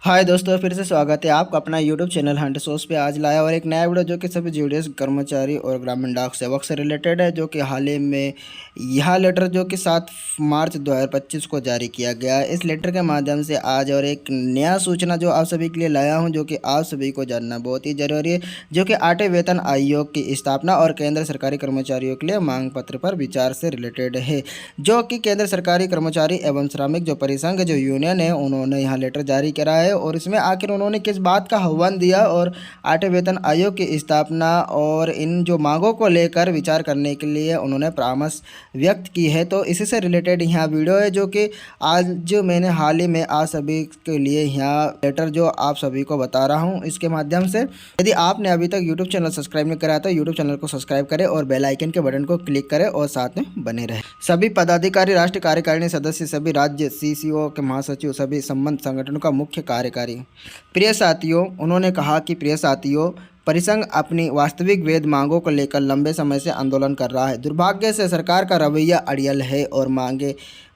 हाय दोस्तों, फिर से स्वागत है आपका अपना यूट्यूब चैनल हंट सोर्स पे। आज लाया और एक नया वीडियो जो कि सभी जीडीएस कर्मचारी और ग्रामीण डाक सेवक से रिलेटेड है, जो कि हाल ही में यह लेटर जो कि 7 मार्च 2025 को जारी किया गया है। इस लेटर के माध्यम से आज और एक नया सूचना जो आप सभी के लिए लाया हूँ, जो कि आप सभी को जानना बहुत ही जरूरी है, जो कि 8वें वेतन आयोग की स्थापना और केंद्र सरकारी कर्मचारियों के लिए मांग पत्र पर विचार से रिलेटेड है। जो कि केंद्र सरकारी कर्मचारी एवं श्रमिक जो परिसंघ जो यूनियन है, उन्होंने यहाँ लेटर जारी करा है और इसमें आखिर उन्होंने किस बात का आह्वान दिया और 8वें वेतन आयोग की स्थापना और इन जो मांगों को लेकर विचार करने के लिए उन्होंने परामर्श व्यक्त की है। तो इसी से रिलेटेड यहाँ वीडियो है, जो कि आज जो मैंने हाल ही में आप सभी के लिए यहाँ लेटर जो आप सभी को बता रहा हूँ इसके माध्यम से। यदि आपने अभी तक यूट्यूब चैनल सब्सक्राइब नहीं करा तो यूट्यूब चैनल को सब्सक्राइब करें और बेल आइकन के बटन को क्लिक करें और साथ में बने रहें। सभी पदाधिकारी, राष्ट्रीय कार्यकारिणी सदस्य, सभी राज्य सीसीओ के महासचिव, सभी संबंध संगठनों का मुख्य कार्यकारी। प्रिय साथियों, उन्होंने कहा कि प्रिय साथियों, परिसंघ अपनी वास्तविक वेद मांगों को लेकर लंबे समय से आंदोलन कर रहा है। दुर्भाग्य से सरकार का रवैया अड़ियल है और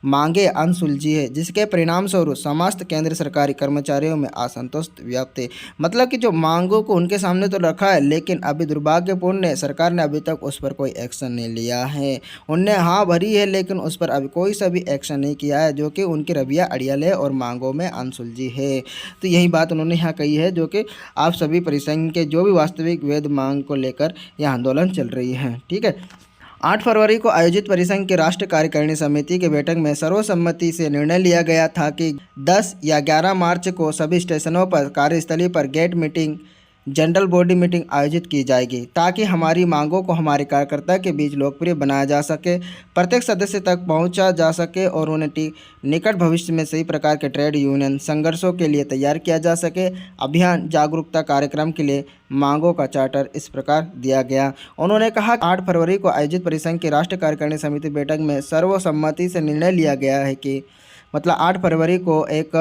मांगे अनसुलझी है, जिसके परिणाम स्वरूप समस्त केंद्र सरकारी कर्मचारियों में असंतोष व्याप्त है। मतलब कि जो मांगों को उनके सामने तो रखा है, लेकिन अभी दुर्भाग्यपूर्ण है सरकार ने अभी तक उस पर कोई एक्शन नहीं लिया है। उनने हाँ भरी है, लेकिन उस पर अभी कोई सा भी एक्शन नहीं किया है, जो कि उनकी रवैया अड़ियल है और मांगों में अनसुलझी है। तो यही बात उन्होंने यहाँ कही है, जो कि आप सभी परिसंघ के जो भी वास्तविक वेद मांग को लेकर यह आंदोलन चल रही है। ठीक है। 8 फरवरी को आयोजित परिसंघ की राष्ट्रीय कार्यकारिणी समिति की बैठक में सर्वसम्मति से निर्णय लिया गया था कि 10 या 11 मार्च को सभी स्टेशनों पर, कार्यस्थली पर gate meeting, general body meeting आयोजित की जाएगी, ताकि हमारी मांगों को हमारे कार्यकर्ता के बीच लोकप्रिय बनाया जा सके, प्रत्येक सदस्य तक पहुंचा जा सके और उन्हें निकट भविष्य में सही प्रकार के ट्रेड यूनियन संघर्षों के लिए तैयार किया जा सके। अभियान जागरूकता कार्यक्रम के लिए मांगों का चार्टर इस प्रकार दिया गया। उन्होंने कहा 8 फरवरी को आयोजित परिसंघ की राष्ट्रीय कार्यकारिणी समिति बैठक में सर्वसम्मति से निर्णय लिया गया है कि 8 फरवरी को एक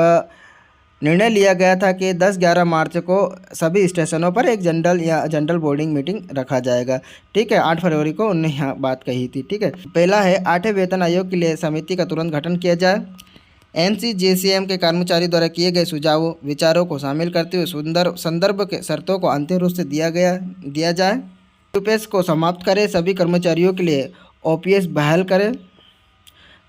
निर्णय लिया गया था कि 10-11 मार्च को सभी स्टेशनों पर एक जनरल बोर्डिंग मीटिंग रखा जाएगा। ठीक है, 8 फरवरी को उन्होंने यहाँ बात कही थी। ठीक है। पहला है 8वें वेतन आयोग के लिए समिति का तुरंत गठन किया जाए। NCJCM के कर्मचारी द्वारा किए गए सुझावों विचारों को शामिल करते हुए संदर्भ के शर्तों को अंतिम रूप से दिया जाए। यूपीएस को समाप्त करें। सभी कर्मचारियों के लिए OPS बहाल करें।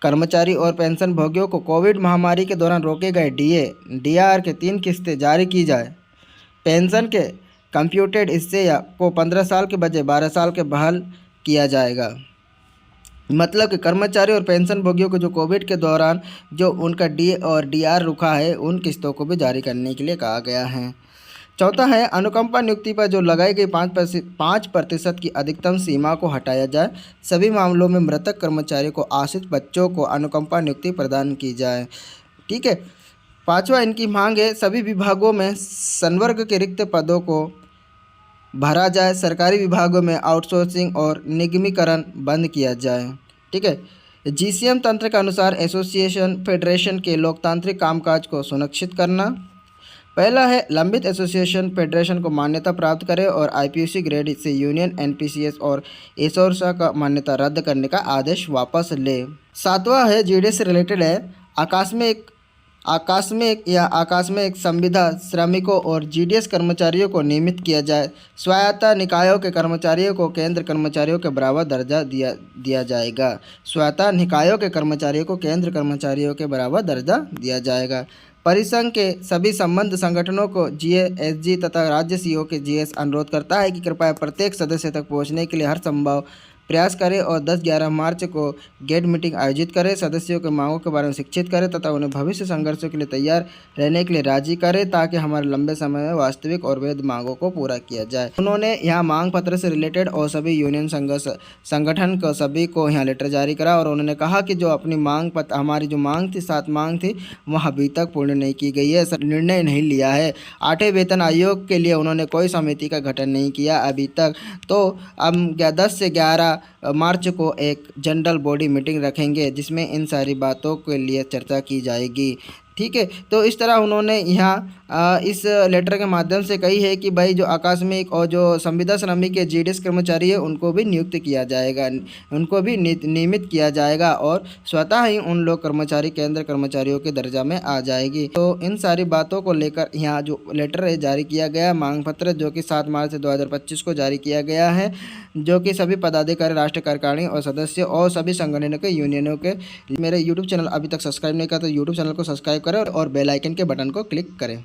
कर्मचारी और पेंशन भोगियों को कोविड महामारी के दौरान रोके गए DAR के 3 किस्तें जारी की जाए। पेंशन के कंप्यूटेड हिस्से को 15 साल के बजाय 12 साल के बहाल किया जाएगा। मतलब कि कर्मचारी और पेंशन भोगियों को जो कोविड के दौरान जो उनका DA और DR रुका है, उन किस्तों को भी जारी करने के लिए कहा गया है। चौथा है अनुकंपा नियुक्ति पर जो लगाई गई 5% की अधिकतम सीमा को हटाया जाए। सभी मामलों में मृतक कर्मचारी को आश्रित बच्चों को अनुकंपा नियुक्ति प्रदान की जाए। ठीक है। पांचवा इनकी मांग है सभी विभागों में संवर्ग के रिक्त पदों को भरा जाए। सरकारी विभागों में आउटसोर्सिंग और निगमीकरण बंद किया जाए। ठीक है। GCM तंत्र के अनुसार एसोसिएशन फेडरेशन के लोकतांत्रिक कामकाज को सुनिश्चित करना। पहला है लंबित एसोसिएशन फेडरेशन को मान्यता प्राप्त करें और IPC ग्रेड से यूनियन NPCS और एसोरसा का मान्यता रद्द करने का आदेश वापस ले। सातवां है GDS से रिलेटेड है आकस्मिक संविदा श्रमिकों और GDS कर्मचारियों को नियमित किया जाए। स्वायत्त निकायों के कर्मचारियों को केंद्र कर्मचारियों के बराबर दर्जा दिया जाएगा। स्वायत्त निकायों के कर्मचारियों को केंद्र कर्मचारियों के बराबर दर्जा दिया जाएगा। परिसंघ के सभी संबंध संगठनों को GA, SG तथा राज्य CO के GS अनुरोध करता है कि कृपया प्रत्येक सदस्य तक पहुंचने के लिए हर संभव प्रयास करें और 10-11 मार्च को गेट मीटिंग आयोजित करें। सदस्यों के मांगों के बारे में शिक्षित करें तथा उन्हें भविष्य संघर्षों के लिए तैयार रहने के लिए राजी करें, ताकि हमारे लंबे समय में वास्तविक और वैध मांगों को पूरा किया जाए। उन्होंने यहाँ मांग पत्र से रिलेटेड और सभी यूनियन संगठन को सभी को यहाँ लेटर जारी करा और उन्होंने कहा कि जो अपनी मांग पत्र हमारी जो मांग थी 7 मांग थी, वह अभी तक पूर्ण नहीं की गई है, निर्णय नहीं लिया है। 8वें वेतन आयोग के लिए उन्होंने कोई समिति का गठन नहीं किया अभी तक। तो अब 10 से 11 मार्च को एक जनरल बॉडी मीटिंग रखेंगे, जिसमें इन सारी बातों के लिए चर्चा की जाएगी। ठीक है। तो इस तरह उन्होंने यहाँ इस लेटर के माध्यम से कही है कि भाई जो आकस्मिक और जो संविदा श्रमिक के जीडीएस कर्मचारी है उनको भी नियुक्त किया जाएगा, उनको भी नियमित किया जाएगा और स्वतः ही उन लोग कर्मचारी केंद्र कर्मचारियों के दर्जा में आ जाएगी। तो इन सारी बातों को लेकर यहाँ जो लेटर है जारी किया गया, मांग पत्र जो कि 7 मार्च 2025 को जारी किया गया है, जो कि सभी पदाधिकारी, राष्ट्रीय कार्यकारिणी और सदस्य और सभी संगठनों के, यूनियनों के। मेरे यूट्यूब चैनल अभी तक सब्सक्राइब नहीं किया तो यूट्यूब चैनल को सब्सक्राइब करें और बेल आइकन के बटन को क्लिक करें।